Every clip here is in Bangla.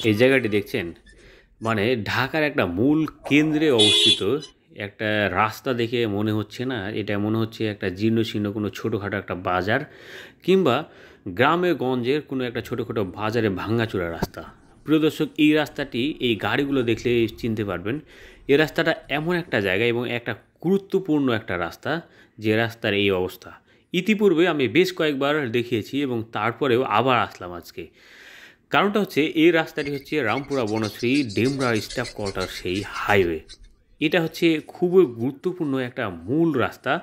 এই জায়গাটি দেখছেন মানে ঢাকার একটা মূল কেন্দ্রে অবস্থিত একটা রাস্তা দেখে মনে হচ্ছে না, এটা মনে হচ্ছে একটা জীর্ণশীর্ণ কোনো ছোটোখাটো একটা বাজার কিংবা গ্রামে গঞ্জের কোনো একটা ছোটোখাটো বাজারে ভাঙাচোরা রাস্তা। প্রিয় দর্শক, এই রাস্তাটি এই গাড়িগুলো দেখলে চিনতে পারবেন। এই রাস্তাটা এমন একটা জায়গা এবং একটা গুরুত্বপূর্ণ একটা রাস্তা, যে রাস্তার এই অবস্থা। ইতিপূর্বে আমি বেশ কয়েকবার দেখিয়েছি এবং তারপরেও আবার আসলাম আজকে। কারণটা হচ্ছে এই রাস্তাটি হচ্ছে রামপুরা বনশ্রী ডেমরা স্টাফ কোয়ার্টার সেই হাইওয়ে। এটা হচ্ছে খুবই গুরুত্বপূর্ণ একটা মূল রাস্তা,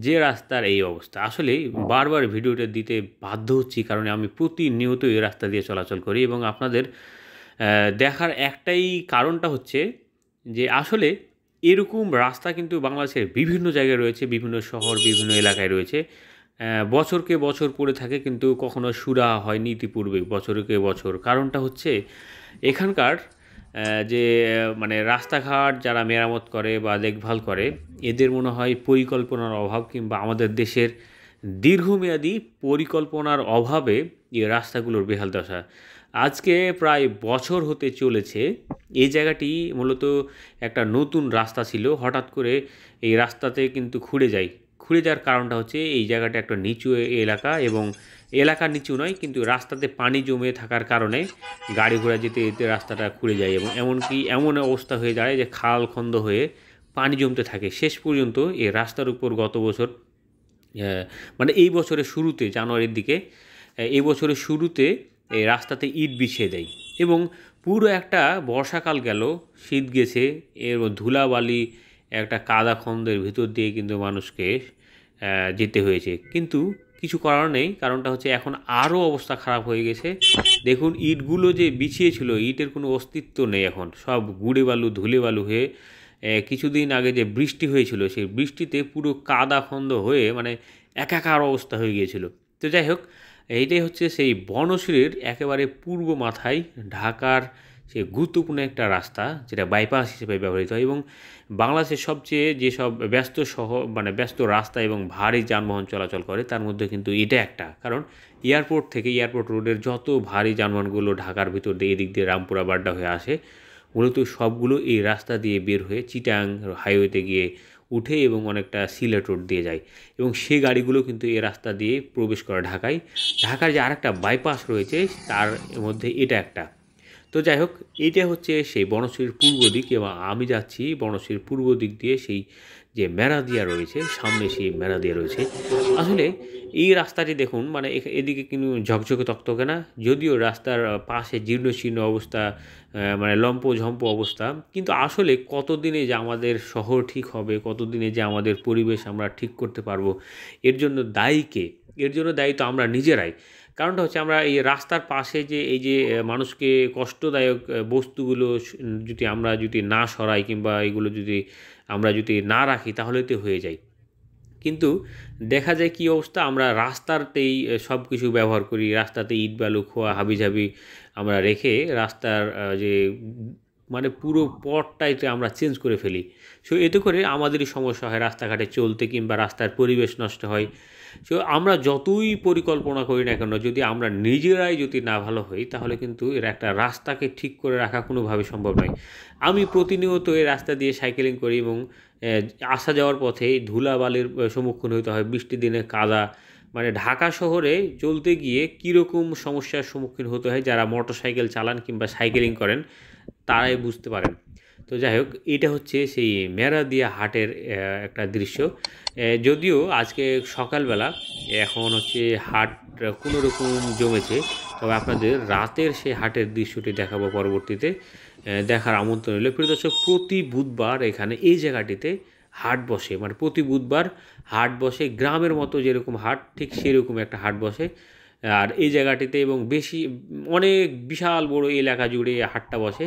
যে রাস্তার এই অবস্থা। আসলে বারবার ভিডিওটা দিতে বাধ্য হচ্ছি, কারণ আমি প্রতিনিয়ত এই রাস্তা দিয়ে চলাচল করি এবং আপনাদের দেখার একটাই কারণটা হচ্ছে যে আসলে এরকম রাস্তা কিন্তু বাংলাদেশের বিভিন্ন জায়গায় রয়েছে, বিভিন্ন শহর বিভিন্ন এলাকায় রয়েছে। বছরকে বছর পড়ে থাকে কিন্তু কখনো সুরাহা হয়নি ইতিপূর্বে বছরকে বছর। কারণটা হচ্ছে এখানকার যে মানে রাস্তাঘাট যারা মেরামত করে বা দেখভাল করে, এদের মনে হয় পরিকল্পনার অভাব কিংবা আমাদের দেশের দীর্ঘমেয়াদী পরিকল্পনার অভাবে এই রাস্তাগুলোর বেহাল দশা। আজকে প্রায় বছর হতে চলেছে এই জায়গাটি মূলত একটা নতুন রাস্তা ছিল, হঠাৎ করে এই রাস্তাতে কিন্তু খুঁড়ে যাওয়ার কারণটা হচ্ছে এই জায়গাটা একটা নিচু এলাকা এবং এলাকা নিচু নয়, কিন্তু রাস্তাতে পানি জমে থাকার কারণে গাড়ি ঘোড়া যেতে যেতে রাস্তাটা খুঁড়ে যায় এবং এমনকি এমন অবস্থা হয়ে দাঁড়ায় যে খাল খন্দ হয়ে পানি জমতে থাকে। শেষ পর্যন্ত এই রাস্তার উপর গত বছর মানে এই বছরের শুরুতে জানুয়ারির দিকে এই বছরের শুরুতে এই রাস্তাতে ইট বিছিয়ে দেয় এবং পুরো একটা বর্ষাকাল গেল, শীত গেছে, এর ধুলাবালি একটা কাদা খন্দের ভিতর দিয়ে কিন্তু মানুষকে যেতে হয়েছে। কিন্তু কিছু করার নেই, কারণটা হচ্ছে এখন আরও অবস্থা খারাপ হয়ে গেছে। দেখুন ইটগুলো যে বিছিয়েছিল, ইটের কোনো অস্তিত্ব নেই, এখন সব গুড়ে বালু ধুলে বালু হয়ে কিছুদিন আগে যে বৃষ্টি হয়েছিল সেই বৃষ্টিতে পুরো কাদা খন্দ হয়ে মানে একাকার অবস্থা হয়ে গিয়েছিল। তো যাই হোক, এইটাই হচ্ছে সেই বনশ্রীর একেবারে পূর্ব মাথায় ঢাকার সে গুরুত্বপূর্ণ একটা রাস্তা, যেটা বাইপাস হিসেবে ব্যবহৃত হয় এবং বাংলাদেশের সবচেয়ে যেসব ব্যস্ত শহর মানে ব্যস্ত রাস্তা এবং ভারী যানবাহন চলাচল করে তার মধ্যে কিন্তু এটা একটা। কারণ এয়ারপোর্ট থেকে এয়ারপোর্ট রোডের যত ভারী যানবাহনগুলো ঢাকার ভিতর দিয়ে এদিক দিয়ে রামপুরা বাড্ডা হয়ে আসে, মূলত সবগুলো এই রাস্তা দিয়ে বের হয়ে চিটাং হাইওয়েতে গিয়ে উঠে এবং অনেকটা সিলেট রোড দিয়ে যায় এবং সেই গাড়িগুলো কিন্তু এই রাস্তা দিয়ে প্রবেশ করে ঢাকায়। ঢাকার যে আরেকটা বাইপাস রয়েছে তার মধ্যে এটা একটা। তো যাই হোক, এইটা হচ্ছে সেই বনশ্রীর পূর্ব দিক এবং আমি যাচ্ছি বনশ্রীর পূর্ব দিক দিয়ে সেই যে মেরাদিয়া রয়েছে, সামনে সেই মেরাদিয়া রয়েছে। আসলে এই রাস্তাটি দেখুন মানে এদিকে কিন্তু ঝকঝকে তকতকে না, যদিও রাস্তার পাশে জীর্ণশীর্ণ অবস্থা, মানে লম্পঝম্প অবস্থা, কিন্তু আসলে কতদিনে যে আমাদের শহর ঠিক হবে, কতদিনে যে আমাদের পরিবেশ আমরা ঠিক করতে পারবো, এর জন্য দায়ী কে? এর জন্য দায়ী তো আমরা নিজেরাই। কারণটা হচ্ছে আমরা এই রাস্তার পাশে যে এই যে মানুষকে কষ্টদায়ক বস্তুগুলো যদি আমরা যদি না সরাই কিংবা এগুলো যদি আমরা যদি না রাখি তাহলে তো হয়ে যায়। কিন্তু দেখা যায় কি অবস্থা, আমরা রাস্তাতেই সব কিছু ব্যবহার করি, রাস্তাতে ইট বালু খোয়া হাবিজাবি আমরা রেখে রাস্তার যে মানে পুরো পথটাইতে আমরা চেঞ্জ করে ফেলি। সো এতে করে আমাদেরই সমস্যা হয় রাস্তাঘাটে চলতে কিংবা রাস্তার পরিবেশ নষ্ট হয়। সো আমরা যতই পরিকল্পনা করি না কেন, যদি আমরা নিজেরাই যদি না ভালো হই তাহলে কিন্তু এর একটা রাস্তাকে ঠিক করে রাখা কোনোভাবে সম্ভব নয়। আমি প্রতিনিয়ত এই রাস্তা দিয়ে সাইকেলিং করি এবং আসা যাওয়ার পথে ধুলাবালির সম্মুখীন হতে হয়, বৃষ্টির দিনে কাদা। মানে ঢাকা শহরে চলতে গিয়ে কীরকম সমস্যার সম্মুখীন হতে হয় যারা মোটরসাইকেল চালান কিংবা সাইকেলিং করেন তারাই বুঝতে পারেন। তো যাই হোক, এটা হচ্ছে সেই মেরাদিয়া হাটের একটা দৃশ্য। যদিও আজকে সকালবেলা এখন হচ্ছে হাট কোনো রকম জমেছে, তবে আপনাদের রাতের সেই হাটের দৃশ্যটি দেখাবো পরবর্তীতে। দেখার আমন্ত্রণ রইল। প্রিয় দর্শক, প্রতি বুধবার এখানে এই জায়গাটিতে হাট বসে, মানে প্রতি বুধবার হাট বসে, গ্রামের মতো যেরকম হাট ঠিক সেরকম একটা হাট বসে। আর এই জায়গাটিতে এবং বেশি অনেক বিশাল বড় এলাকা জুড়ে এই হাটটা বসে।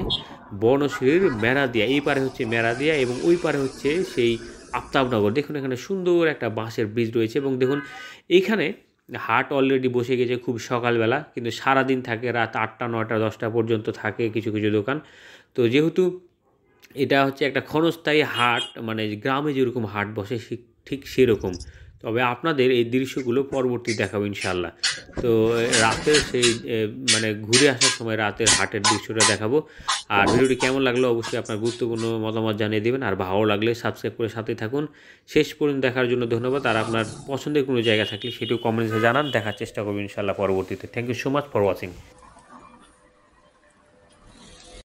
বনশ্রীর মেরাদিয়া, এই পারে হচ্ছে মেরাদিয়া এবং ওই পারে হচ্ছে সেই আফতাবনগর। দেখুন এখানে সুন্দর একটা বাঁশের ব্রিজ রয়েছে এবং দেখুন এইখানে হাট অলরেডি বসে গেছে খুব সকালবেলা, কিন্তু সারাদিন থাকে, রাত 8টা 9টা 10টা পর্যন্ত থাকে কিছু কিছু দোকান। তো যেহেতু এটা হচ্ছে একটা ক্ষণস্থায়ী হাট, মানে গ্রামে যেরকম হাট বসে ঠিক সেরকম। তবে আপনাদের এই দৃশ্যগুলো পরবর্তী দেখাবো ইনশাআল্লাহ। তো রাতের সেই মানে ঘুরে আসার সময় রাতের হাটের দৃশ্যটা দেখাবো। আর ভিডিওটি কেমন লাগলো অবশ্যই আপনার গুরুত্বপূর্ণ মতামত জানিয়ে দেবেন। আর ভালো লাগলে সাবস্ক্রাইব করে সাথে থাকুন। শেষ পর্যন্ত দেখার জন্য ধন্যবাদ। আর আপনার পছন্দের কোনো জায়গা থাকলে সেটিও কমেন্টসে জানান, দেখার চেষ্টা করবেন ইনশাআল্লাহ পরবর্তীতে। Thank you so much for watching.